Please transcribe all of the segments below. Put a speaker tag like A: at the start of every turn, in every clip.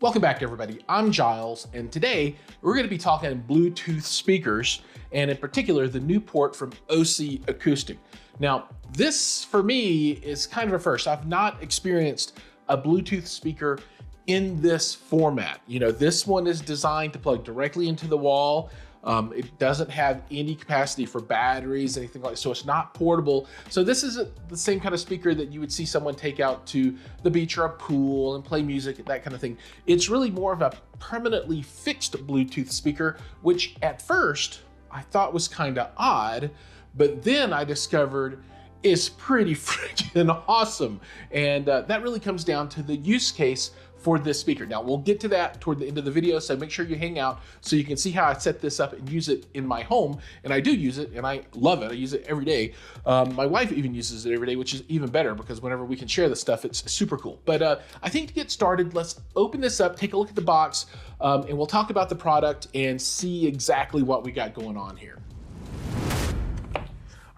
A: Welcome back everybody, I'm Giles, and today we're going to be talking Bluetooth speakers, and in particular the Newport from OC Acoustic. Now this for me is kind of a first. I've not experienced a Bluetooth speaker in this format. You know, this one is designed to plug directly into the wall. It doesn't have any capacity for batteries, anything like that, so it's not portable. So this isn't the same kind of speaker that you would see someone take out to the beach or a pool and play music, that kind of thing. It's really more of a permanently fixed Bluetooth speaker, which at first I thought was kind of odd, but then I discovered is pretty freaking awesome. And that really comes down to the use case for this speaker. Now we'll get to that toward the end of the video, so make sure you hang out so you can see how I set this up and use it in my home. And I do use it and I love it. I use it every day. My wife even uses it every day, which is even better because whenever we can share this stuff, it's super cool. But I think to get started, let's open this up, take a look at the box, and we'll talk about the product and see exactly what we got going on here.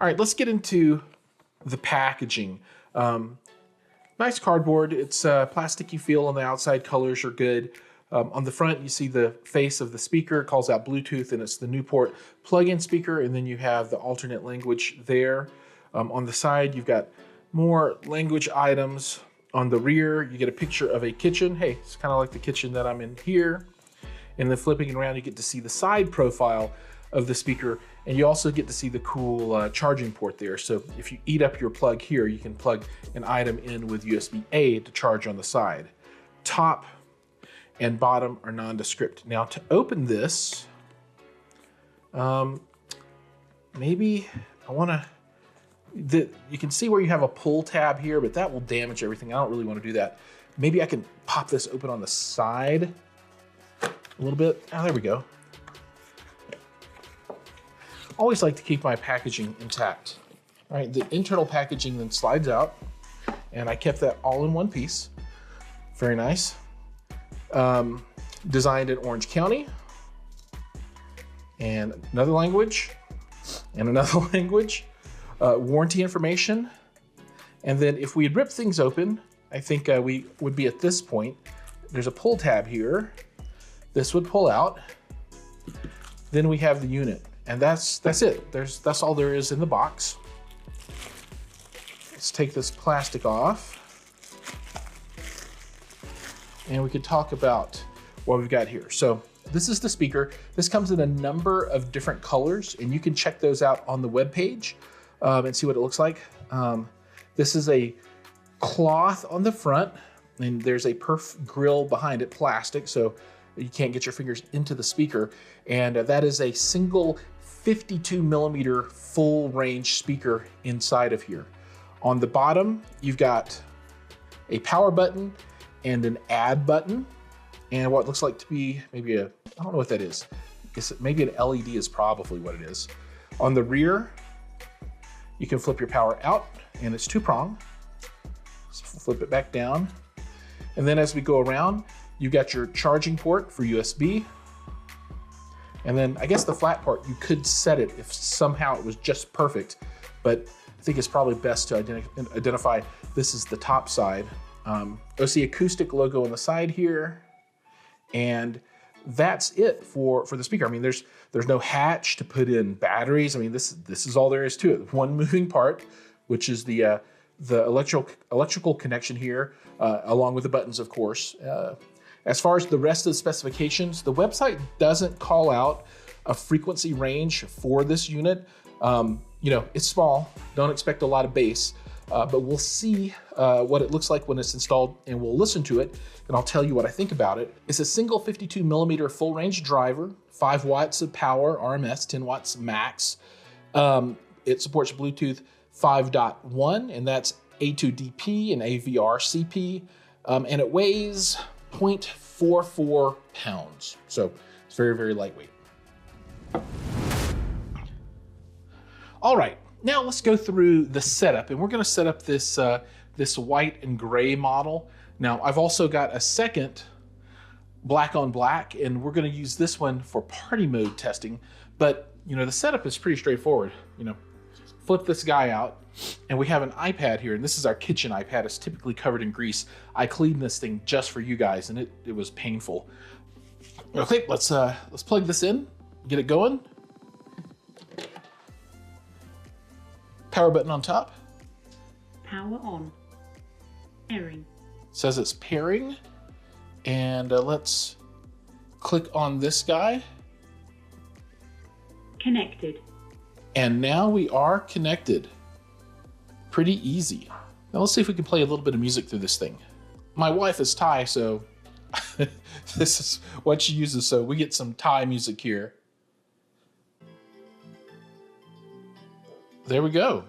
A: All right, let's get into the packaging. Nice cardboard. It's plasticky feel on the outside. Colors are good. On the front, you see the face of the speaker. It calls out Bluetooth, and it's the Newport plug-in speaker. And then you have the alternate language there. On the side, you've got more language items. On the rear, you get a picture of a kitchen. Hey, it's kind of like the kitchen that I'm in here. And then flipping it around, you get to see the side profile of the speaker, and you also get to see the cool charging port there. So if you eat up your plug here, you can plug an item in with USB-A to charge on the side. Top and bottom are nondescript. Now to open this, maybe I wanna, you can see where you have a pull tab here, but that will damage everything. I don't really wanna do that. Maybe I can pop this open on the side a little bit. Oh, there we go. Always like to keep my packaging intact. All right, the internal packaging then slides out, and I kept that all in one piece. Very nice. Designed in Orange County, and another language, and another language. Warranty information, and then if we had ripped things open, I think we would be at this point. There's a pull tab here. This would pull out. Then we have the unit. And that's it. That's all there is in the box. Let's take this plastic off. And we can talk about what we've got here. So this is the speaker. This comes in a number of different colors, and you can check those out on the webpage and see what it looks like. This is a cloth on the front, and there's a perf grill behind it, plastic, so you can't get your fingers into the speaker. And that is a single 52 millimeter full range speaker inside of here. On the bottom, you've got a power button and an add button, and what looks like to be maybe I don't know what that is. Maybe an LED is probably what it is. On the rear, you can flip your power out, and it's two-prong. Flip it back down. And then as we go around, you've got your charging port for USB. And then I guess the flat part, you could set it if somehow it was just perfect, but I think it's probably best to identify this is the top side. OC Acoustic logo on the side here. And that's it for the speaker. I mean, there's no hatch to put in batteries. I mean, this is all there is to it. One moving part, which is the electrical connection here, along with the buttons, of course. As far as the rest of the specifications, the website doesn't call out a frequency range for this unit. You know, it's small, don't expect a lot of bass, but we'll see what it looks like when it's installed, and we'll listen to it, and I'll tell you what I think about it. It's a single 52 millimeter full range driver, 5 watts of power, RMS, 10 watts max. It supports Bluetooth 5.1, and that's A2DP and AVR-CP, and it weighs 0.44 pounds. So it's very, very lightweight. All right, now let's go through the setup, and we're gonna set up this, this white and gray model. Now I've also got a second black on black, and we're gonna use this one for party mode testing. But you know, the setup is pretty straightforward. You know, flip this guy out, and we have an iPad here, and this is our kitchen iPad. It's typically covered in grease. I cleaned this thing just for you guys, and it was painful. Okay, let's plug this in, get it going. Power button on top.
B: Power on. Pairing.
A: Says it's pairing, and let's click on this guy.
B: Connected.
A: And now we are connected. Pretty easy. Now let's see if we can play a little bit of music through this thing. My wife is Thai, so this is what she uses, so we get some Thai music here. There we go.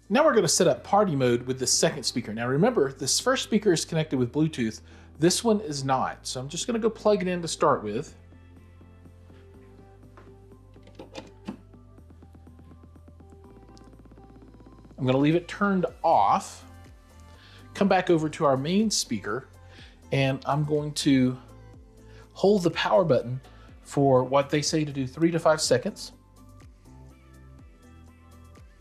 A: Now we're going to set up party mode with the second speaker. Now remember, this first speaker is connected with Bluetooth. This one is not. So I'm just going to go plug it in to start with. I'm going to leave it turned off. Come back over to our main speaker, and I'm going to hold the power button for what they say to do 3 to 5 seconds.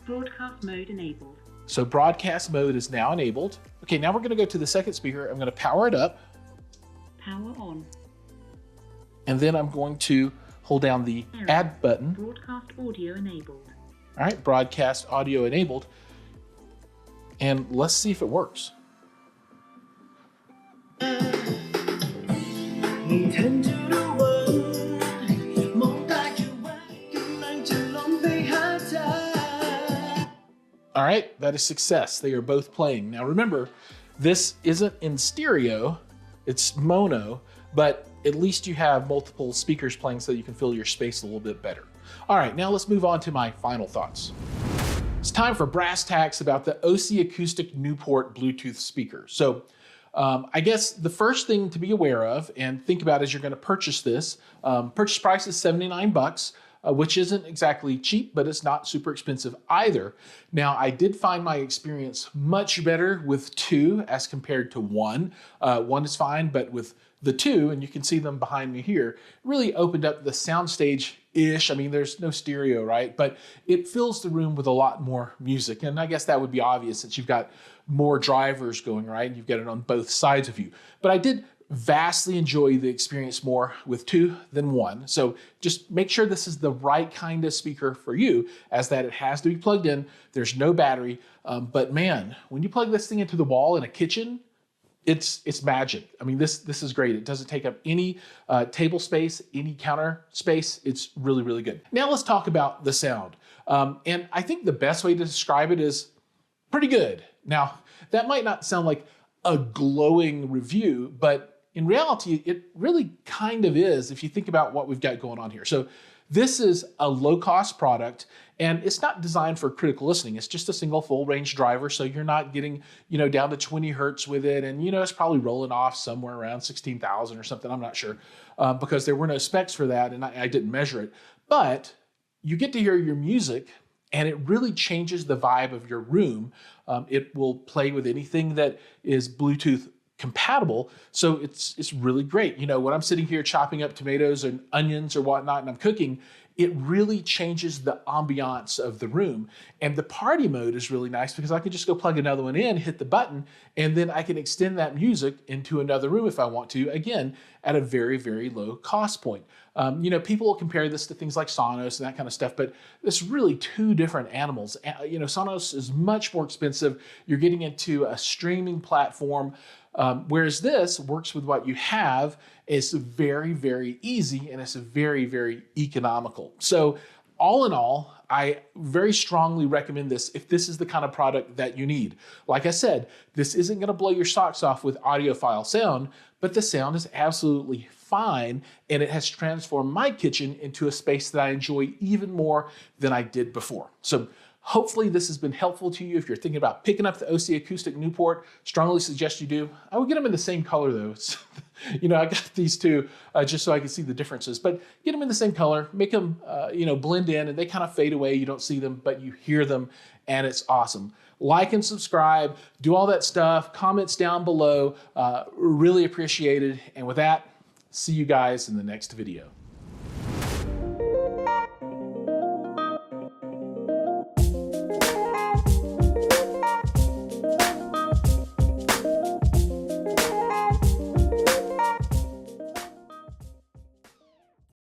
B: Broadcast mode enabled.
A: So broadcast mode is now enabled. Okay, now we're going to go to the second speaker. I'm going to power it up.
B: Power on.
A: And then I'm going to hold down the add button.
B: Broadcast audio enabled.
A: All right, broadcast audio enabled. And let's see if it works. All right, that is success. They are both playing. Now remember, this isn't in stereo, it's mono, but at least you have multiple speakers playing so that you can fill your space a little bit better. All right, now let's move on to my final thoughts. It's time for brass tacks about the OC Acoustic Newport Bluetooth speaker. So I guess the first thing to be aware of and think about as you're going to purchase this, purchase price is $79. Which isn't exactly cheap, but it's not super expensive either. Now, I did find my experience much better with 2 as compared to 1. 1 is fine, but with the 2, and you can see them behind me here, really opened up the soundstage-ish. I mean, there's no stereo, right? But it fills the room with a lot more music. And I guess that would be obvious since you've got more drivers going, right? And you've got it on both sides of you. But I did vastly enjoy the experience more with 2 than 1. So just make sure this is the right kind of speaker for you, as that it has to be plugged in. There's no battery. But man, when you plug this thing into the wall in a kitchen, it's magic. I mean, this is great. It doesn't take up any table space, any counter space. It's really, really good. Now let's talk about the sound. And I think the best way to describe it is pretty good. Now, that might not sound like a glowing review, but in reality, it really kind of is if you think about what we've got going on here. So this is a low-cost product, and it's not designed for critical listening. It's just a single full-range driver, so you're not getting, down to 20 hertz with it, and it's probably rolling off somewhere around 16,000 or something. I'm not sure, because there were no specs for that, and I didn't measure it. But you get to hear your music, and it really changes the vibe of your room. It will play with anything that is Bluetooth compatible, so it's really great. When I'm sitting here chopping up tomatoes and onions or whatnot and I'm cooking, it really changes the ambiance of the room. And the party mode is really nice because I can just go plug another one in, hit the button, and then I can extend that music into another room if I want to, again, at a very, very low cost point. People will compare this to things like Sonos and that kind of stuff, but it's really 2 different animals. Sonos is much more expensive. You're getting into a streaming platform, whereas this works with what you have. It's very, very easy, and it's very, very economical. So all in all, I very strongly recommend this if this is the kind of product that you need. Like I said, this isn't going to blow your socks off with audiophile sound, but the sound is absolutely fine, and it has transformed my kitchen into a space that I enjoy even more than I did before. So hopefully this has been helpful to you. If you're thinking about picking up the OC Acoustic Newport, strongly suggest you do. I would get them in the same color though. I got these 2 just so I can see the differences, but get them in the same color, make them, blend in, and they kind of fade away. You don't see them, but you hear them, and it's awesome. like and subscribe, do all that stuff, comments down below, really appreciated. And with that, see you guys in the next video.